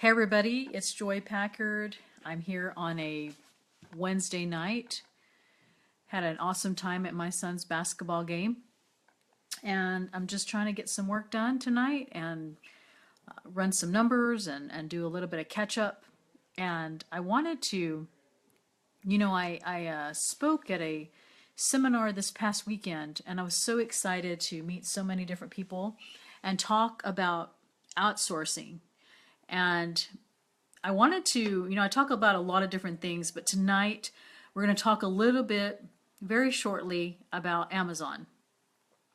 Hey everybody, it's Joy Packard. I'm here on a Wednesday night. Had an awesome time at my son's basketball game. And I'm just trying to get some work done tonight and run some numbers and do a little bit of catch up. And I wanted to, I spoke at a seminar this past weekend and I was so excited to meet so many different people and talk about outsourcing. And I wanted to, I talk about a lot of different things, but tonight we're going to talk a little bit, very shortly, about Amazon.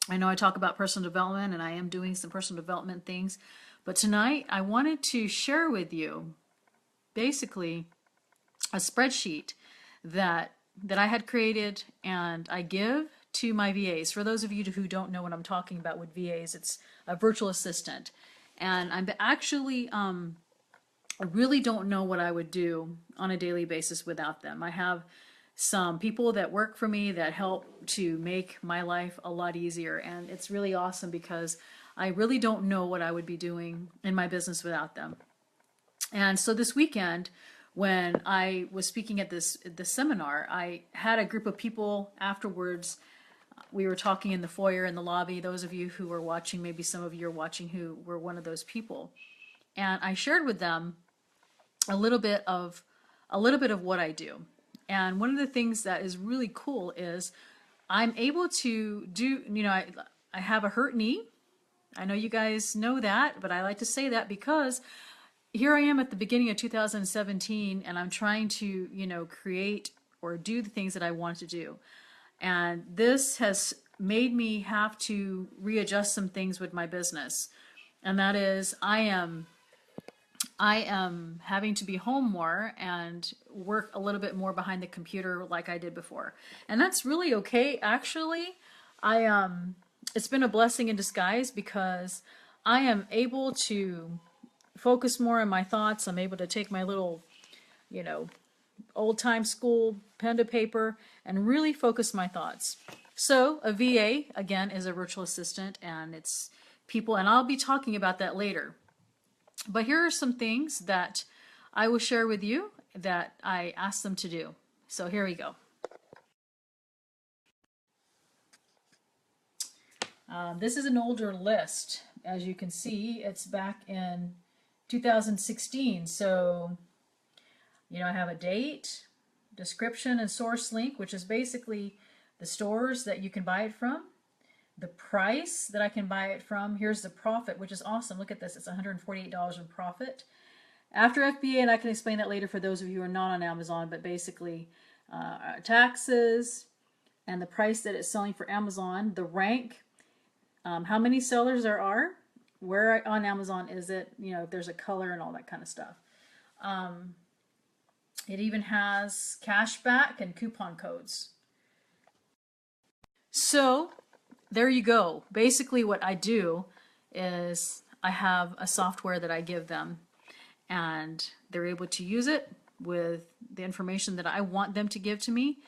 I know I talk about personal development and I am doing some personal development things, but tonight I wanted to share with you basically a spreadsheet that I had created and I give to my VAs. For those of you who don't know what I'm talking about with VAs, it's a virtual assistant. And I'm actually, I really don't know what I would do on a daily basis without them. I have some people that work for me that help to make my life a lot easier. And it's really awesome because I really don't know what I would be doing in my business without them. And so this weekend, when I was speaking at this seminar, I had a group of people afterwards. We were talking in the foyer in the lobby. Those of you who were watching, maybe some of you are watching who were one of those people. And I shared with them a little bit of what I do. And one of the things that is really cool is I'm able to do, I have a hurt knee. I know you guys know that, but I like to say that because here I am at the beginning of 2017 and I'm trying to, create or do the things that I want to do. And this has made me have to readjust some things with my business. And that is I am having to be home more and work a little bit more behind the computer like I did before. And that's really okay. Actually, it's been a blessing in disguise because I am able to focus more on my thoughts. I'm able to take my little, old time school pen to paper and really focus my thoughts. So a VA, again, is a virtual assistant and it's people, and I'll be talking about that later. But here are some things that I will share with you that I asked them to do. So here we go. This is an older list. As you can see, it's back in 2016. So, I have a date, description, and source link, which is basically the stores that you can buy it from. The price that I can buy it from. Here's the profit, which is awesome. Look at this. It's $148 in profit. After FBA, and I can explain that later for those of you who are not on Amazon, but basically taxes and the price that it's selling for Amazon, the rank, how many sellers there are, where on Amazon is it, if there's a color and all that kind of stuff. It even has cashback and coupon codes. So there you go. Basically what I do is I have a software that I give them and they're able to use it with the information that I want them to give to me.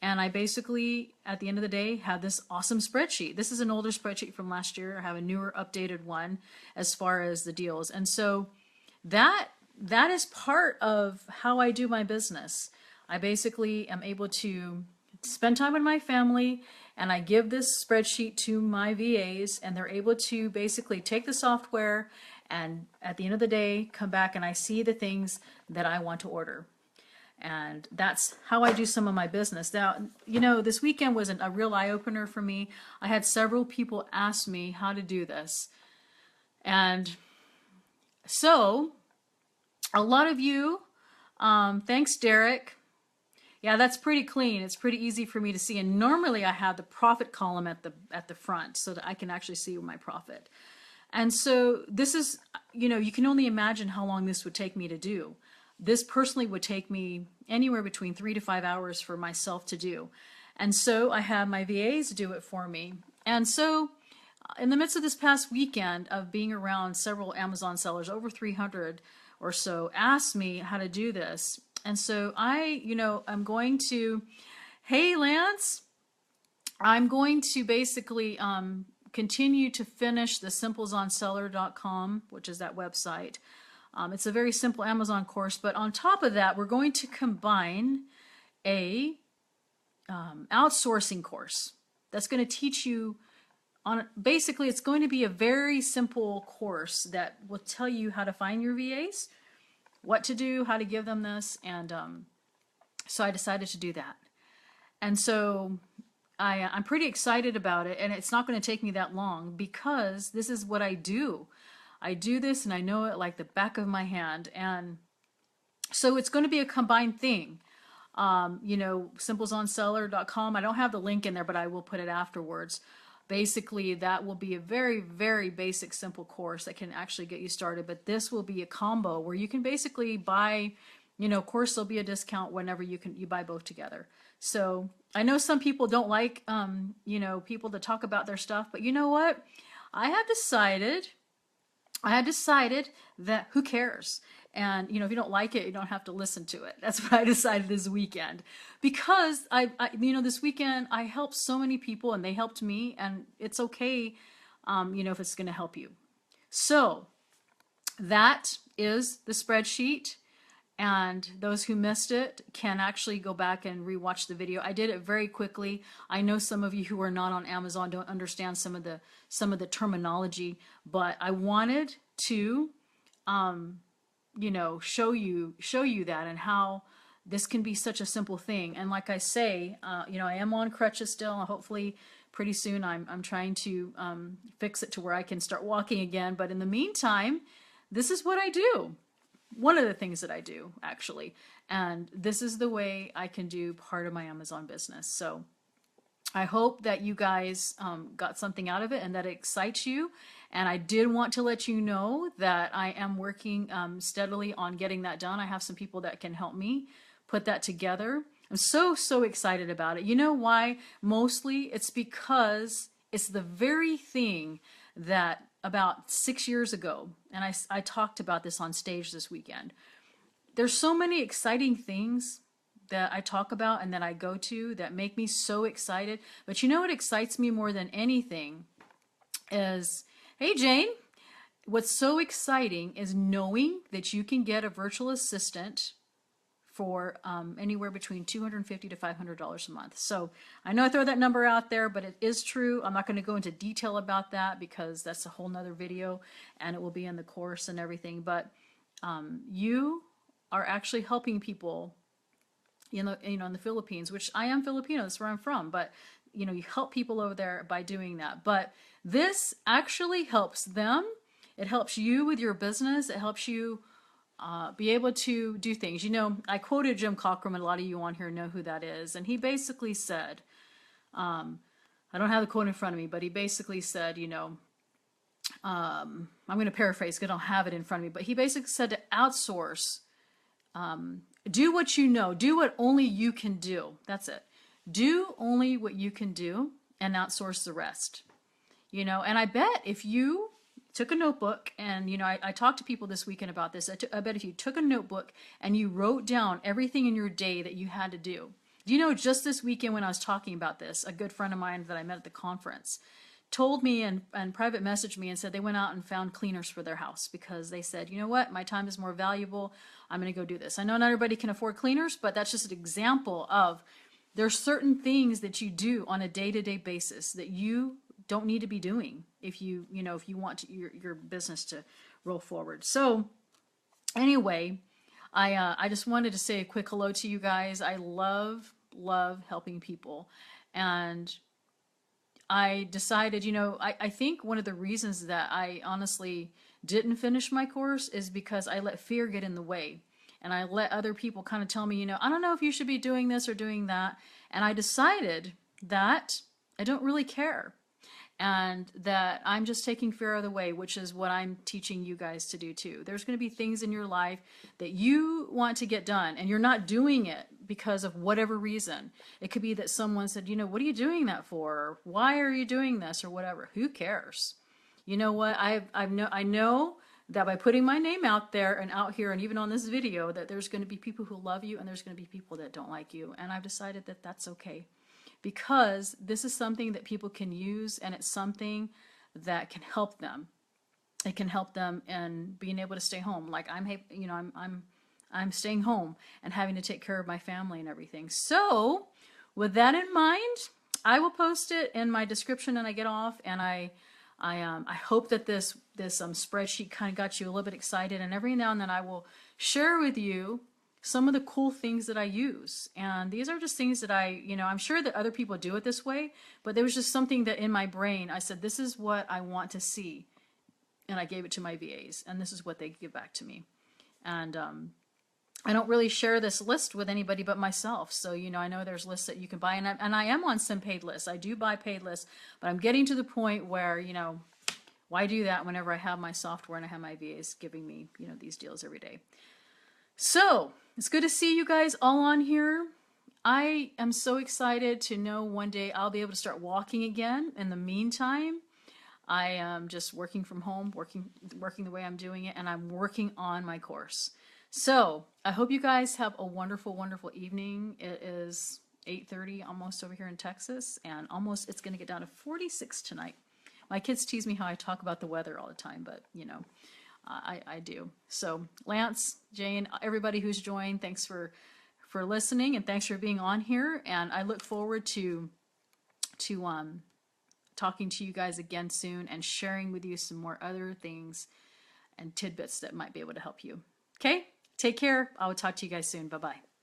And I basically, at the end of the day, have this awesome spreadsheet. This is an older spreadsheet from last year. I have a newer updated one as far as the deals. And so that is part of how I do my business. I basically am able to spend time with my family and I give this spreadsheet to my VAs and they're able to basically take the software and at the end of the day come back and I see the things that I want to order. And that's how I do some of my business. Now, this weekend was a real eye-opener for me. I had several people ask me how to do this. And so a lot of you, thanks Derek. Yeah, that's pretty clean. It's pretty easy for me to see. And normally I have the profit column at the front so that I can actually see my profit. And so this is, you can only imagine how long this would take me to do. This personally would take me anywhere between 3 to 5 hours for myself to do. And so I have my VAs do it for me. And so in the midst of this past weekend of being around several Amazon sellers, over 300 or so, asked me how to do this. And so I'm going to, hey Lance, I'm going to basically continue to finish the simplesonseller.com, which is that website. It's a very simple Amazon course, but on top of that, we're going to combine a outsourcing course that's going to teach you on, basically it's going to be a very simple course that will tell you how to find your VAs, what to do, how to give them this, and so I decided to do that. And so I'm pretty excited about it, and it's not going to take me that long because this is what I do. I do this and I know it like the back of my hand, and so it's going to be a combined thing. You know, simplesonseller.com. I don't have the link in there, but I will put it afterwards. Basically, that will be a very, very basic, simple course that can actually get you started. But this will be a combo where you can basically buy, you know, of course, there'll be a discount whenever you buy both together. So I know some people don't like, you know, people to talk about their stuff, but you know what? I had decided that who cares? And, you know, if you don't like it, you don't have to listen to it. That's what I decided this weekend. Because you know, this weekend I helped so many people and they helped me, and it's okay, you know, if it's going to help you. So that is the spreadsheet. And those who missed it can actually go back and rewatch the video. I did it very quickly. I know some of you who are not on Amazon don't understand some of the terminology, but I wanted to, you know, show you that and how this can be such a simple thing. And like I say, you know, I am on crutches still. Hopefully, pretty soon I'm trying to fix it to where I can start walking again. But in the meantime, this is what I do. One of the things that I do, actually. And this is the way I can do part of my Amazon business. So I hope that you guys got something out of it and that it excites you. And I did want to let you know that I am working steadily on getting that done. I have some people that can help me put that together. I'm so excited about it. You know why? Mostly it's because it's the very thing that about 6 years ago, and I talked about this on stage this weekend. There's so many exciting things that I talk about and that I go to that make me so excited. But you know what excites me more than anything is, hey Jane, what's so exciting is knowing that you can get a virtual assistant for anywhere between $250 to $500 a month. So I know I throw that number out there, but it is true. I'm not going to go into detail about that because that's a whole nother video and it will be in the course and everything. But you are actually helping people, you know, in the Philippines, which I am Filipino, that's where I'm from. But you know, you help people over there by doing that. But this actually helps them. It helps you with your business. It helps you be able to do things. You know, I quoted Jim Cockrum, and a lot of you on here know who that is. And he basically said, I don't have the quote in front of me, but he basically said, you know, I'm going to paraphrase because I don't have it in front of me, but he basically said to outsource, do what you know, do what only you can do. That's it. Do only what you can do and outsource the rest. You know, and I bet if you took a notebook, and you know, I talked to people this weekend about this. I bet if you took a notebook and you wrote down everything in your day that you had to do. Do you know, just this weekend when I was talking about this, a good friend of mine that I met at the conference told me and private messaged me and said they went out and found cleaners for their house because they said, you know what, my time is more valuable. I'm going to go do this. I know not everybody can afford cleaners, but that's just an example of there's certain things that you do on a day-to-day basis that you don't need to be doing if you want your business to roll forward. So anyway, I just wanted to say a quick hello to you guys. I love helping people, and I decided, you know, I think one of the reasons that I honestly didn't finish my course is because I let fear get in the way, and I let other people kind of tell me, you know, I don't know if you should be doing this or doing that, and I decided that I don't really care. And that I'm just taking fear out of the way, which is what I'm teaching you guys to do too. There's going to be things in your life that you want to get done and you're not doing it because of whatever reason. It could be that someone said, you know, what are you doing that for? Or why are you doing this or whatever? Who cares? You know what? I know that by putting my name out there and out here and even on this video that there's going to be people who love you and there's going to be people that don't like you. And I've decided that that's okay. Because this is something that people can use and it's something that can help them. it can help them in being able to stay home. Like I'm staying home and having to take care of my family and everything. So with that in mind, I will post it in my description when I get off, and I hope that this spreadsheet kind of got you a little bit excited. And every now and then I will share with you some of the cool things that I use. And these are just things that I'm sure that other people do it this way, but there was just something that in my brain, I said, this is what I want to see. And I gave it to my VAs, and this is what they give back to me. And I don't really share this list with anybody but myself. So, I know there's lists that you can buy, and I am on some paid lists. I do buy paid lists, but I'm getting to the point where, why do that whenever I have my software and I have my VAs giving me, these deals every day. So it's good to see you guys all on here. I am so excited to know one day I'll be able to start walking again. In the meantime, I am just working from home, working the way I'm doing it, and I'm working on my course. So I hope you guys have a wonderful, wonderful evening. It is 8:30 almost over here in Texas, and it's going to get down to 46 tonight. My kids tease me how I talk about the weather all the time, but I do. So Lance, Jane, everybody who's joined, thanks for listening, and thanks for being on here. And I look forward to talking to you guys again soon and sharing with you some more other things and tidbits that might be able to help you. Okay? Take care. I will talk to you guys soon. Bye-bye.